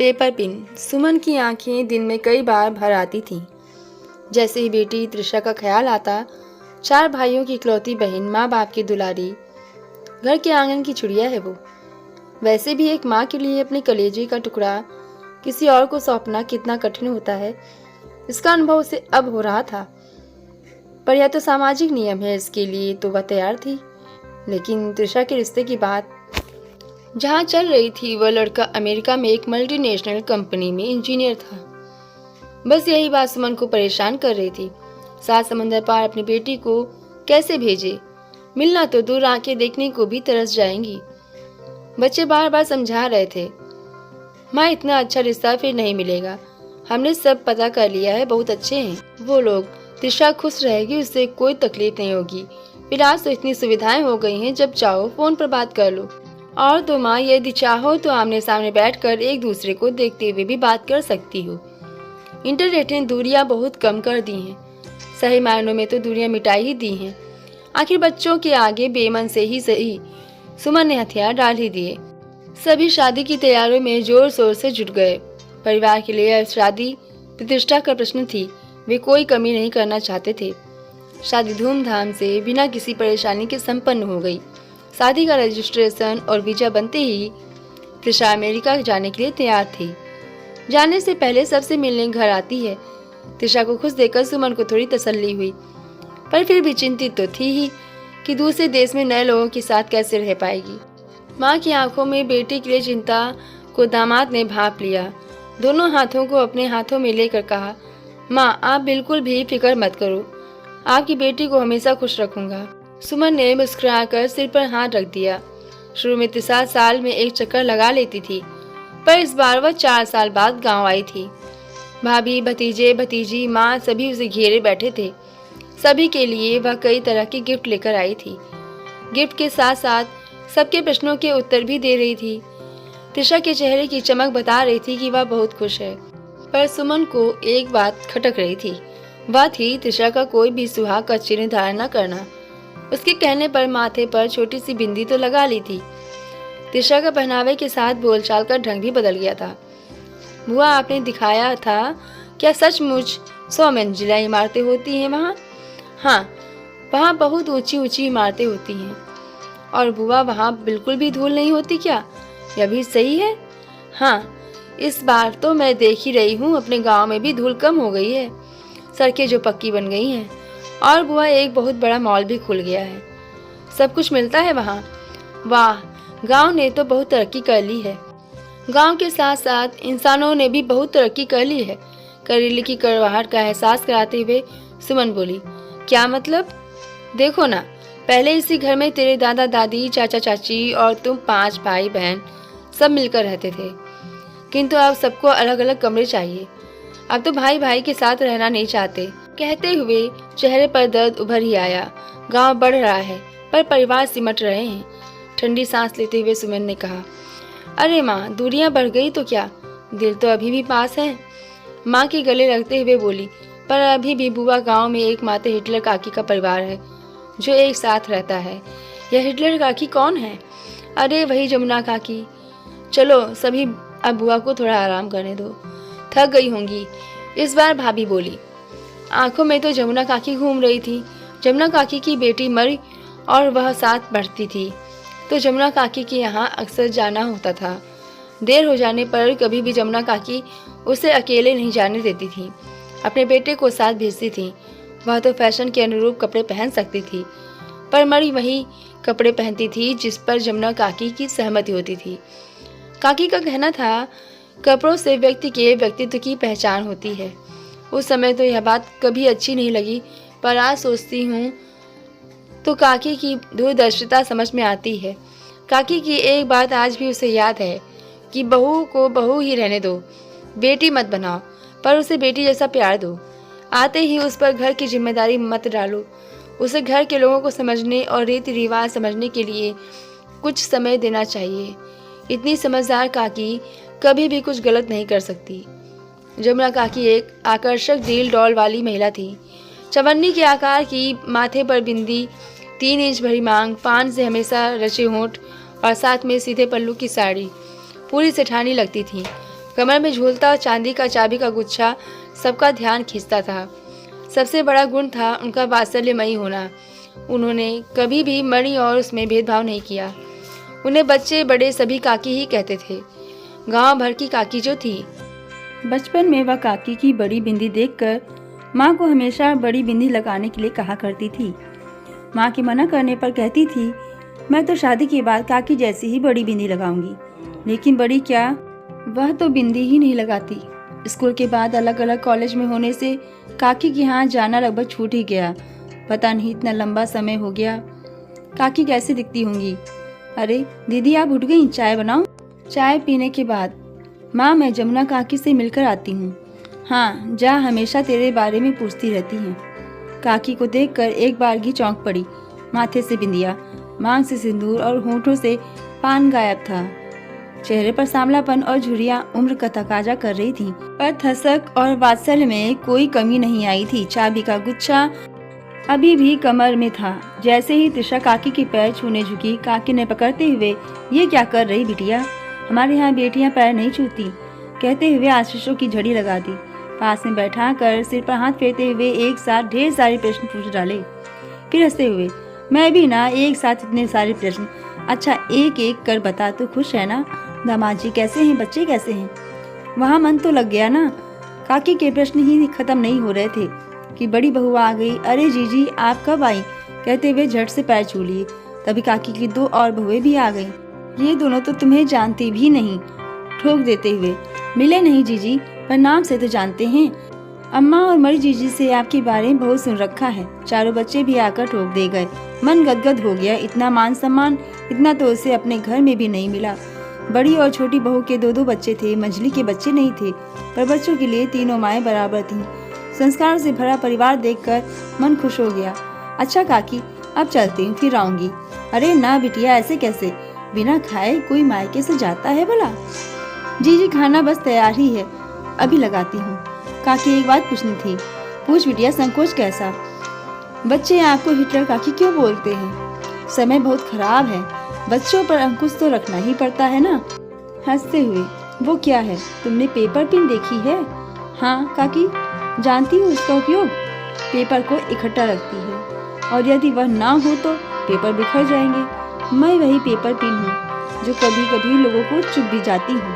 Paper pin. सुमन की आंखें दिन में कई बार भर आती थीं। जैसे ही बेटी त्रिशा का ख्याल आता, 4 भाइयों की इकलौती बहन, माँ बाप की दुलारी, घर के आंगन की चिड़िया है वो। वैसे भी एक माँ के लिए अपने कलेजे का टुकड़ा किसी और को सौंपना कितना कठिन होता है, इसका अनुभव उसे अब हो रहा था। पर यह तो सामाजिक नियम है, इसके लिए तो वह तैयार थी। लेकिन त्रिशा के रिश्ते की बात जहाँ चल रही थी, वह लड़का अमेरिका में एक मल्टीनेशनल कंपनी में इंजीनियर था। बस यही बात सुमन को परेशान कर रही थी। 7 समंदर पार अपनी बेटी को कैसे भेजे? मिलना तो दूर, आंखें देखने को भी तरस जाएंगी। बच्चे बार बार समझा रहे थे, माँ इतना अच्छा रिश्ता फिर नहीं मिलेगा, हमने सब पता कर लिया है, बहुत अच्छे हैं वो लोग, त्रिशा खुश रहेगी, उससे कोई तकलीफ नहीं होगी। फिर आज तो इतनी सुविधाएं हो गई हैं, जब चाहो फोन पर बात कर लो। और तो माँ, यदि चाहो तो आमने सामने बैठकर एक दूसरे को देखते हुए भी बात कर सकती हो। इंटरनेट ने दूरियां बहुत कम कर दी हैं, सही मायनों में तो दूरियां मिटाई ही दी हैं। आखिर बच्चों के आगे बेमन से ही सही, सुमन ने हथियार डाल ही दिए। सभी शादी की तैयारियों में जोर शोर से जुट गए। परिवार के लिए शादी प्रतिष्ठा का प्रश्न थी, वे कोई कमी नहीं करना चाहते थे। शादी धूमधाम से बिना किसी परेशानी के संपन्न हो गई। शादी का रजिस्ट्रेशन और वीजा बनते ही त्रिशा अमेरिका जाने के लिए तैयार थी। जाने से पहले सबसे मिलने घर आती है। त्रिशा को खुश देखकर सुमन को थोड़ी तसल्ली हुई, पर फिर भी चिंतित तो थी ही कि दूसरे देश में नए लोगों के साथ कैसे रह पाएगी। माँ की आंखों में बेटी के लिए चिंता को दामाद ने भांप लिया। दोनों हाथों को अपने हाथों में लेकर कहा, माँ आप बिल्कुल भी फिक्र मत करो, आपकी बेटी को हमेशा खुश रखूंगा। सुमन ने मुस्कुराकर सिर पर हाथ रख दिया। शुरू में त्रिशा साल में एक चक्कर लगा लेती थी, पर इस बार वह 4 साल बाद गांव आई थी। भाभी, भतीजे, भतीजी, माँ सभी उसे घेरे बैठे थे। सभी के लिए वह कई तरह के गिफ्ट लेकर आई थी। गिफ्ट के साथ साथ सबके प्रश्नों के उत्तर भी दे रही थी। त्रिशा के चेहरे की चमक बता रही थी कि वह बहुत खुश है। पर सुमन को एक बात खटक रही थी, वह थी त्रिशा का कोई भी सुहाग का चिन्ह धारण न करना। उसके कहने पर माथे पर छोटी सी बिंदी तो लगा ली थी। त्रिशा का पहनावे के साथ बोलचाल का ढंग भी बदल गया था। बुआ, आपने दिखाया था, क्या सचमुच 100 मंजिला इमारतें होती हैं वहाँ? हाँ, वहाँ बहुत ऊंची ऊंची इमारतें होती हैं। और बुआ, वहाँ बिल्कुल भी धूल नहीं होती क्या? यह भी सही है? हाँ, इस बार तो मैं देख ही रही हूँ, अपने गांव में भी धूल कम हो गई है, सड़कें जो पक्की बन गई हैं। और बुआ, एक बहुत बड़ा मॉल भी खुल गया है, सब कुछ मिलता है वहाँ। वाह, गांव ने तो बहुत तरक्की कर ली है। गांव के साथ साथ इंसानों ने भी बहुत तरक्की कर ली है। करेले की कड़वाहट का एहसास कराते हुए सुमन बोली, क्या मतलब? देखो ना, पहले इसी घर में तेरे दादा दादी, चाचा चाची और तुम 5 भाई बहन सब मिलकर रहते थे, किंतु अब सबको अलग अलग कमरे चाहिए। अब तो भाई भाई के साथ रहना नहीं चाहते। कहते हुए चेहरे पर दर्द उभर ही आया। गांव बढ़ रहा है, पर परिवार सिमट रहे हैं। ठंडी सांस लेते हुए सुमन ने कहा, अरे माँ, दूरियां बढ़ गई तो क्या, दिल तो अभी भी पास है। माँ के गले लगते हुए बोली, पर अभी भी बुआ गांव में एकमात्र हिटलर काकी का परिवार है जो एक साथ रहता है। यह हिटलर काकी कौन है? अरे वही जमुना काकी। चलो सभी, अब बुआ को थोड़ा आराम करने दो, थक गई होंगी, इस बार भाभी बोली। आंखों में तो जमुना काकी घूम रही थी। जमुना काकी की बेटी मरी और वह साथ बढ़ती थी, तो जमुना काकी के यहाँ अक्सर जाना होता था। देर हो जाने पर कभी भी जमुना काकी उसे अकेले नहीं जाने देती थी, अपने बेटे को साथ भेजती थी। वह तो फैशन के अनुरूप कपड़े पहन सकती थी, पर मरी वही कपड़े पहनती थी जिस पर जमुना काकी की सहमति होती थी। काकी का कहना था, कपड़ों से व्यक्ति के व्यक्तित्व की पहचान होती है। उस समय तो यह बात कभी अच्छी नहीं लगी, पर आज सोचती हूँ तो काकी की दूरदर्शिता समझ में आती है। काकी की एक बात आज भी उसे याद है कि बहू को बहू ही रहने दो, बेटी मत बनाओ, पर उसे बेटी जैसा प्यार दो। आते ही उस पर घर की जिम्मेदारी मत डालो। उसे घर के लोगों को समझने और रीति रिवाज समझने के लिए कुछ समय देना चाहिए। इतनी समझदार काकी कभी भी कुछ गलत नहीं कर सकती। जमुना काकी एक आकर्षक दिल डॉल वाली महिला थी। चवन्नी के आकार की, माथे पर बिंदी, 3 इंच भरी मांग, पान से हमेशा रचे होंठ और साथ में सीधे पल्लू की साड़ी पूरी सेठानी लगती थी। कमर में झूलता चांदी का चाबी का गुच्छा सबका ध्यान खींचता था। सबसे बड़ा गुण था उनका वात्सल्यमयी होना। उन्होंने कभी भी मणि और उसमें भेदभाव नहीं किया। उन्हें बच्चे बड़े सभी काकी ही कहते थे। गांव भर की काकी जो थी। बचपन में वह काकी की बड़ी बिंदी देखकर माँ को हमेशा बड़ी बिंदी लगाने के लिए कहा करती थी। माँ के मना करने पर कहती थी, मैं तो शादी के बाद काकी जैसी ही बड़ी बिंदी लगाऊंगी। लेकिन बड़ी क्या, वह तो बिंदी ही नहीं लगाती। स्कूल के बाद अलग अलग कॉलेज में होने से काकी के यहाँ जाना लगभग छूट ही गया। पता नहीं इतना लंबा समय हो गया। काकी कैसे दिखती होंगी। अरे दीदी, आप उठ गई, चाय बनाऊं? चाय पीने के बाद, माँ मैं जमुना काकी से मिलकर आती हूँ। हाँ जा, हमेशा तेरे बारे में पूछती रहती हैं। काकी को देखकर एक बारगी चौंक पड़ी। माथे से बिंदिया, मांग से सिंदूर और होठों से पान गायब था। चेहरे पर सांवलापन और झुर्रियां उम्र का तकाजा कर रही थी, पर थसक और वात्सल्य में कोई कमी नहीं आई थी। चाबी का गुच्छा अभी भी कमर में था। जैसे ही त्रिशा काकी के पैर छूने झुकी, काकी ने पकड़ते हुए, ये क्या कर रही बिटिया, हमारे यहाँ बेटियां पैर नहीं छूती, कहते हुए आशीषों की झड़ी लगा दी। पास में बैठा कर सिर पर हाथ फेरते हुए एक साथ ढेर सारे प्रश्न पूछ डाले। फिर हंसते हुए, मैं भी ना एक साथ इतने सारे प्रश्न। अच्छा एक एक कर बता, तो खुश है ना? दामाद जी कैसे हैं, बच्चे कैसे हैं? वहाँ मन तो लग गया ना? काकी के प्रश्न ही खत्म नहीं हो रहे थे कि बड़ी बहू आ गई। अरे जीजी आप कब आई, कहते हुए झट से पैर छू लिए। तभी काकी की दो और बहुएं भी आ गईं। ये दोनों तो तुम्हें जानती भी नहीं, ठोक देते हुए, मिले नहीं जीजी, पर नाम से तो जानते हैं। अम्मा और मरी जीजी से आपके बारे में बहुत सुन रखा है। चारों बच्चे भी आकर ठोक दे गए। मन गदगद हो गया। इतना मान सम्मान, इतना तो उसे अपने घर में भी नहीं मिला। बड़ी और छोटी बहू के दो दो बच्चे थे, मंझली के बच्चे नहीं थे, पर बच्चों के लिए तीनों माएँ बराबर थीं। संस्कार से भरा परिवार देखकर मन खुश हो गया। अच्छा काकी, अब चलती हूँ, फिर आऊंगी। अरे ना बिटिया, ऐसे कैसे, बिना खाए कोई मायके से जाता है भला? जी खाना बस तैयार ही है, अभी लगाती हूँ। काकी एक बात पूछनी थी। पूछ बिटिया, संकोच कैसा? बच्चे आपको हिटलर काकी क्यों बोलते हैं? समय बहुत खराब है, बच्चों पर अंकुश तो रखना ही पड़ता है ना। हंसते हुए, वो क्या है, तुमने पेपर पिन देखी है? हाँ काकी, जानती हूँ उसका उपयोग। पेपर को इकट्ठा रखती है, और यदि वह ना हो तो पेपर बिखर जाएंगे। मैं वही पेपर पिन हूँ जो कभी कभी लोगों को चुभ भी जाती हूँ।